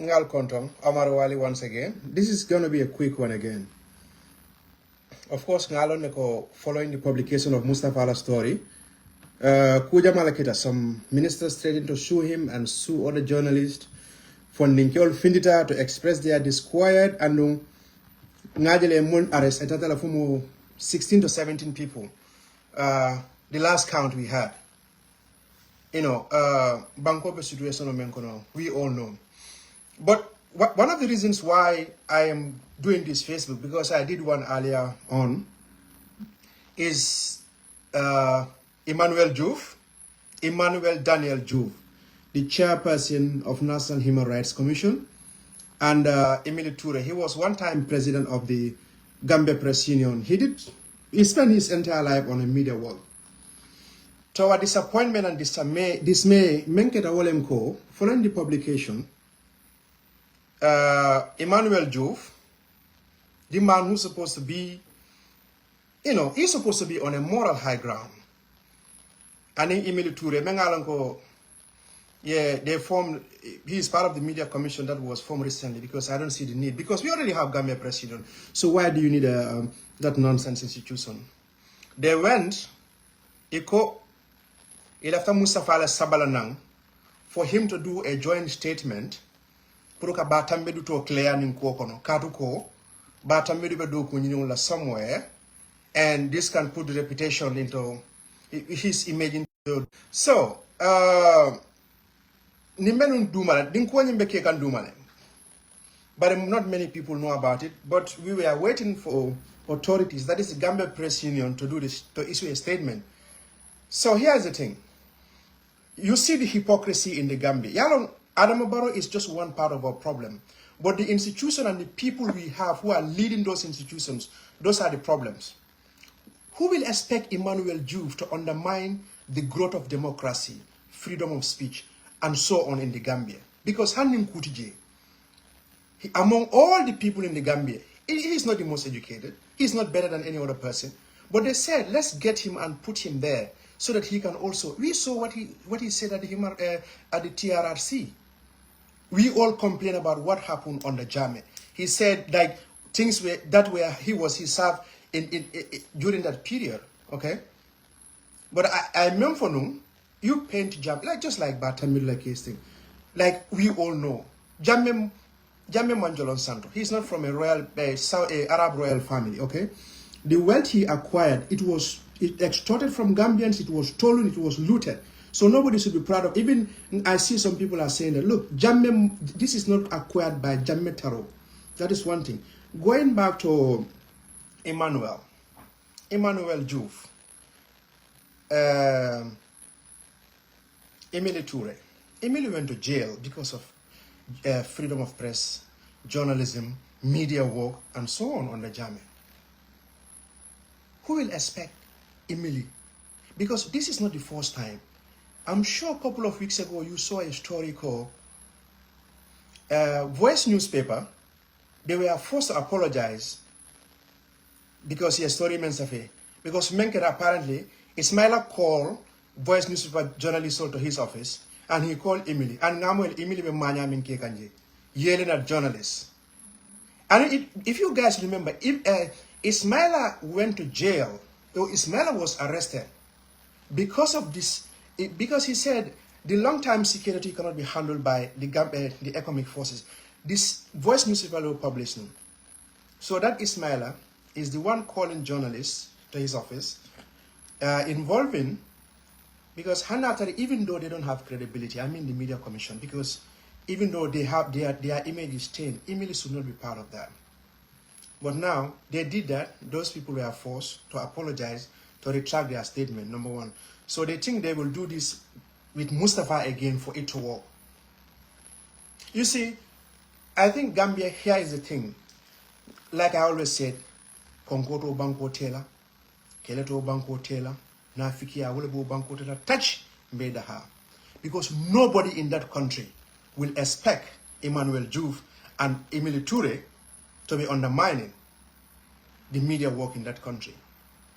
Ngal Kontong, Omar Wally once again. This is going to be a quick one again. Of course, following the publication of Mustafa's story, Kuja Malakita, some ministers threatened to sue him and sue other journalists for Ninkyol Findita to express their disquiet and Ngajele Mun arrest at 16 to 17 people. The last count we had. Bankope situation, we all know. But one of the reasons why I am doing this Facebook, because I did one earlier on, is Emmanuel Daniel Juve, the chairperson of National Human Rights Commission, and Emile Toure. He was one time president of the Gambia Press Union. He spent his entire life on a media world. To our disappointment and dismay, Menketa Wolemko, following the publication, Emmanuel Juve, the man who's supposed to be, he's supposed to be on a moral high ground. And in Emile Toure, Mengalanko, he's part of the media commission that was formed recently, because I don't see the need, because we already have Gambia President. So why do you need that nonsense institution? They went, after Mustafa Sabalanang, for him to do a joint statement, somewhere, and this can put the reputation into his image. So, but not many people know about it. But we were waiting for authorities, that is the Gambia Press Union, to do this, to issue a statement. So here's the thing. You see the hypocrisy in the Gambia. Adama Barrow is just one part of our problem. But the institution and the people we have who are leading those institutions, those are the problems. Who will expect Emmanuel Juve to undermine the growth of democracy, freedom of speech, and so on in the Gambia? Because Hanim Kutije, among all the people in the Gambia, he is not the most educated. He's not better than any other person. But they said, let's get him and put him there so that he can also. We saw what he said at the TRRC. We all complain about what happened on the Jame. He said like things he served during that period. Okay, but I remember you paint Jame just like Batamila case thing. Like we all know, Jame Manjolon Santo. He's not from a royal Arab royal family. Okay, the wealth he acquired, it extorted from Gambians. It was stolen. It was looted. So nobody should be proud of. Even I see some people are saying that, look, this is not acquired by Jamme Taro. That is one thing. Going back to Emmanuel Juve, Emile Toure. Emile went to jail because of freedom of press, journalism, media work, and so on the Jamme. Who will expect Emile? Because this is not the first time. I'm sure a couple of weeks ago you saw a story called Voice newspaper. They were forced to apologize because he has story mensafe. Because Menkera apparently, Ismaila called Voice newspaper journalist to his office, and he called Emily. And Namuel Emily be manya minke kanje, yelling at journalists. And if you guys remember, Ismaila went to jail. Ismaila was arrested because of this. Because he said the long-term security cannot be handled by the economic forces. This Voice newspaper will publish them. So that Ismaila is the one calling journalists to his office, involving, because Hanatari, even though they don't have credibility, I mean the media commission, because even though they have their image is stained, Emily should not be part of that. But now they did that. Those people were forced to apologize, to retract their statement, number one. So they think they will do this with Mustafa again for it to work. You see, I think Gambia, here is the thing. Like I always said, Kongoto Banko Tela, Keleto Banko Tela, Nafikia Wulebo Banko Tela, touch Medaha. Because nobody in that country will expect Emmanuel Juve and Emile Toure to be undermining the media work in that country,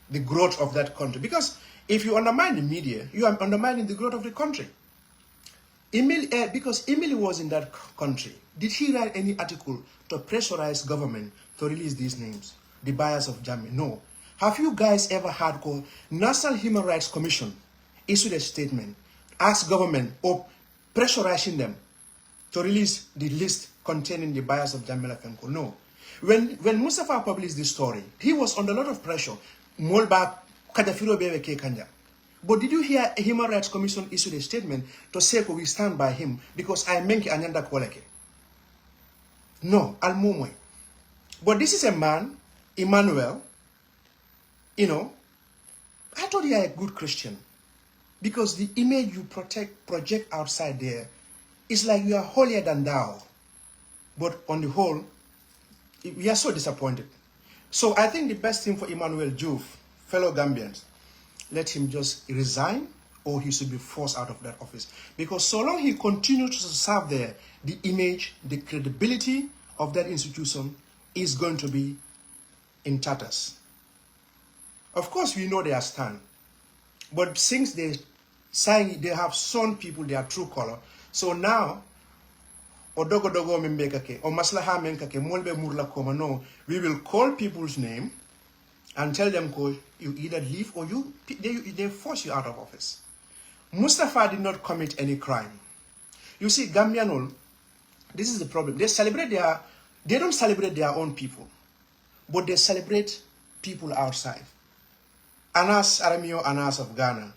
the growth of that country. Because if you undermine the media, you are undermining the growth of the country. because Emily was in that country, did he write any article to pressurize government to release these names? The buyers of Jammeh? No. Have you guys ever had National Human Rights Commission issued a statement, ask government or pressurizing them to release the list containing the buyers of Jammeh Fenko? No. When Mustafa published this story, he was under a lot of pressure. But did you hear a Human Rights Commission issued a statement to say we stand by him because I menki anyanda kwaleke? No, almumwe. But this is a man, Emmanuel, you know, I thought you are a good Christian because the image you project outside there is like you are holier than thou. But on the whole, we are so disappointed. So I think the best thing for Emmanuel Juve, fellow Gambians, let him just resign or he should be forced out of that office. Because so long he continues to serve there, the image, the credibility of that institution is going to be in tatters. Of course, we know their stand. But since they have shown people their true color, so now, we will call people's name and tell them, you either leave or they force you out of office. Mustafa did not commit any crime. You see, Gambian, this is the problem. They don't celebrate their own people, but they celebrate people outside. Anas Aramio Anas of Ghana,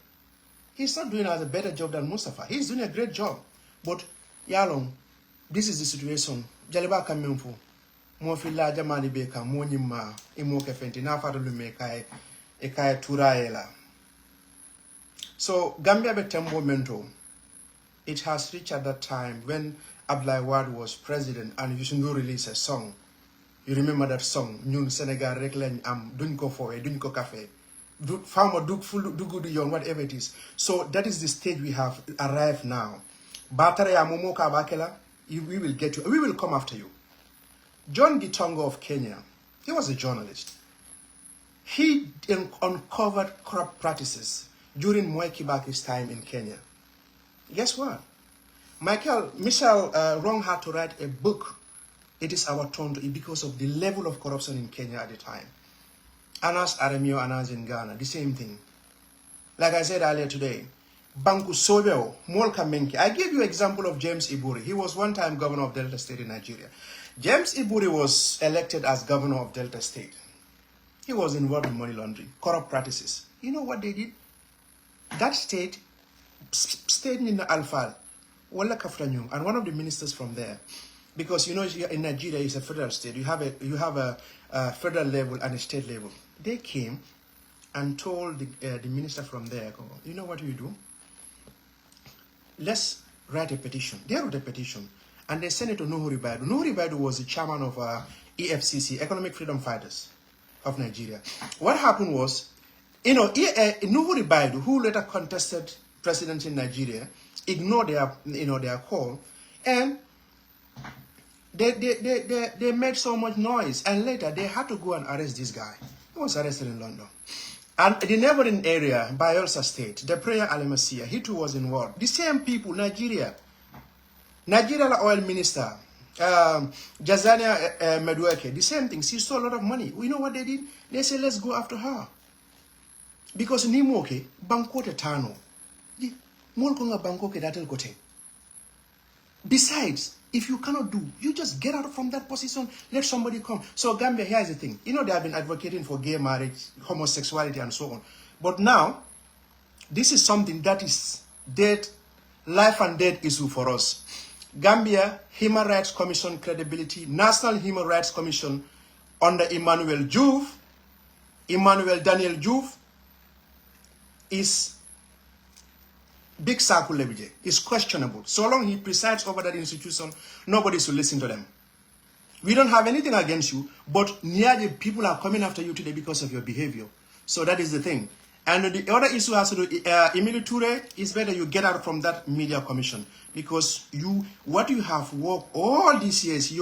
he's not doing a better job than Mustafa. He's doing a great job. But, Yalong, this is the situation. Jaliba Kamemfu. Mofila Jamani Beka, Monima, Imoke Fenti, Nafarume Ekaya Turaela. So, Gambia Betembo Mento, it has reached at that time when Abdoulaye Wade was president and you should release a song. You remember that song, Nyun Senegal Reklen Am, Dunko Foe, Dunko Cafe, Farmer Duk Full Dugudu Young, whatever it is. So, that is the stage we have arrived now. Batare Momoka Bakela, we will get you, we will come after you. John Gitongo of Kenya, he was a journalist. He uncovered corrupt practices during Mwai Kibaki's time in Kenya. Guess what? Michel Rong had to write a book, It Is Our Turn to Eat, because of the level of corruption in Kenya at the time. Anas Aremio, Anas in Ghana, the same thing. Like I said earlier today, Banku Sobeo, Molka Menki. I gave you an example of James Iburi. He was one time governor of Delta State in Nigeria. James Iburi was elected as governor of Delta State. He was involved in money laundering, corrupt practices. You know what they did? That state in Alfal, Walla Kafranyung, and one of the ministers from there, because you know in Nigeria it's a federal state. You have a federal level and a state level. They came and told the minister from there, you know what you do? Let's write a petition. They wrote a petition and they sent it to Nuhuri Baidu. Nuhuri Baidu was the chairman of EFCC, Economic Freedom Fighters of Nigeria. What happened was, you know, Nuhuri Baidu, who later contested presidency in Nigeria, ignored their call, and they made so much noise, and later they had to go and arrest this guy. He was arrested in London. And the neighboring area, Bayelsa State, the prayer Alemasia, he too was involved. The same people, Nigeria oil minister, Jazania Medweke, the same thing. She stole a lot of money. You know what they did? They said, let's go after her. Because Nimoke, Bankote Tano, Molkonga Bankoke Datel Kote. Besides, if you cannot do, you just get out from that position, let somebody come. So Gambia, here's the thing. You know, they have been advocating for gay marriage, homosexuality, and so on. But now, this is something that is dead, life and death issue for us. Gambia, Human Rights Commission credibility, National Human Rights Commission under Emmanuel Daniel Juve, is 𝒘𝒄𝒒 is questionable. So long he presides over that institution, nobody should listen to them. We don't have anything against you, but nearly people are coming after you today because of your behavior. So that is the thing. And the other issue has to do, Emily Toure, is better you get out from that media commission, because what you have worked all these years,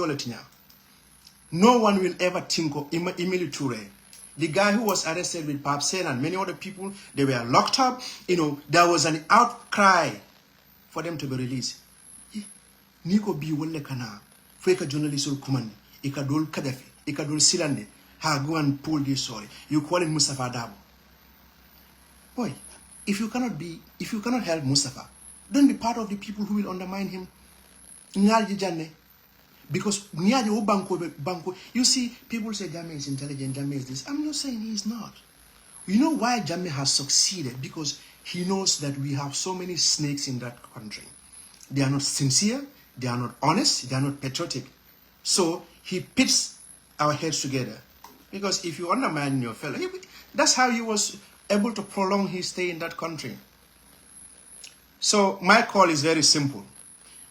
no one will ever think of Emily Toure. The guy who was arrested with 𝒑𝒆𝒊𝒏 and many other people, they were locked up. You know, there was an outcry for them to be released. Niko bi wolle kana fake journalist or command ikadol Kadafi ikadol Silande ha go and pull this story. You call him 𝒂𝒊𝒏. Boy, if you cannot help Mustafa, don't be part of the people who will undermine him. Because you see, people say Jammeh is intelligent, Jammeh is this. I'm not saying he is not. You know why Jammeh has succeeded? Because he knows that we have so many snakes in that country. They are not sincere, they are not honest, they are not patriotic. So he pits our heads together. Because if you undermine your fellow, that's how he was able to prolong his stay in that country. So my call is very simple.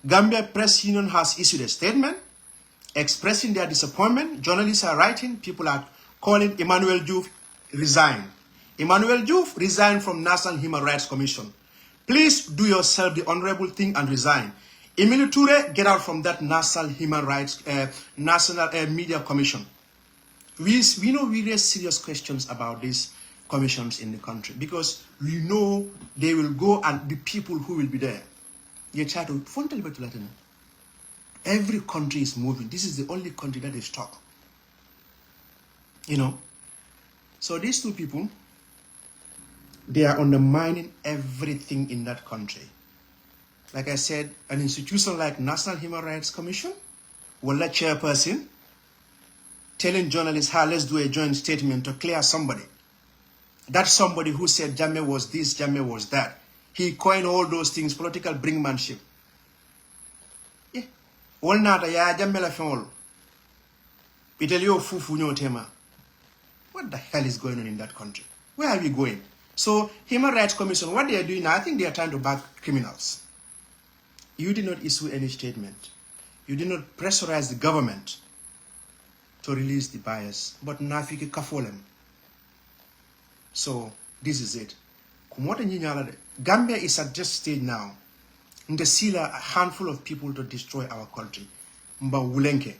Gambia Press Union has issued a statement expressing their disappointment. Journalists are writing, people are calling Emmanuel Diouf resign. Emmanuel Diouf resigned from National Human Rights Commission. Please do yourself the honorable thing and resign. Emile Toure, get out from that National Human Rights, National Media Commission. We know we raise serious questions about these commissions in the country because we know they will go and the people who will be there. Every country is moving. This is the only country that is stuck. You know? So these two people, they are undermining everything in that country. Like I said, an institution like National Human Rights Commission will let chairperson telling journalists, how let's do a joint statement to clear somebody. That somebody who said Jammeh was this, Jammeh was that. He coined all those things, political brinkmanship. Yeah. All nata ya Jammeh la fenol. Itelio fufu nyo tema. What the hell is going on in that country? Where are we going? So, Human Rights Commission, what they are doing now, I think they are trying to back criminals. You did not issue any statement. You did not pressurize the government to release the bias. But nafiki kafolem. So, this is it. Gambia is at just stage now. Ndesila a handful of people to destroy our country. Mba wulenke.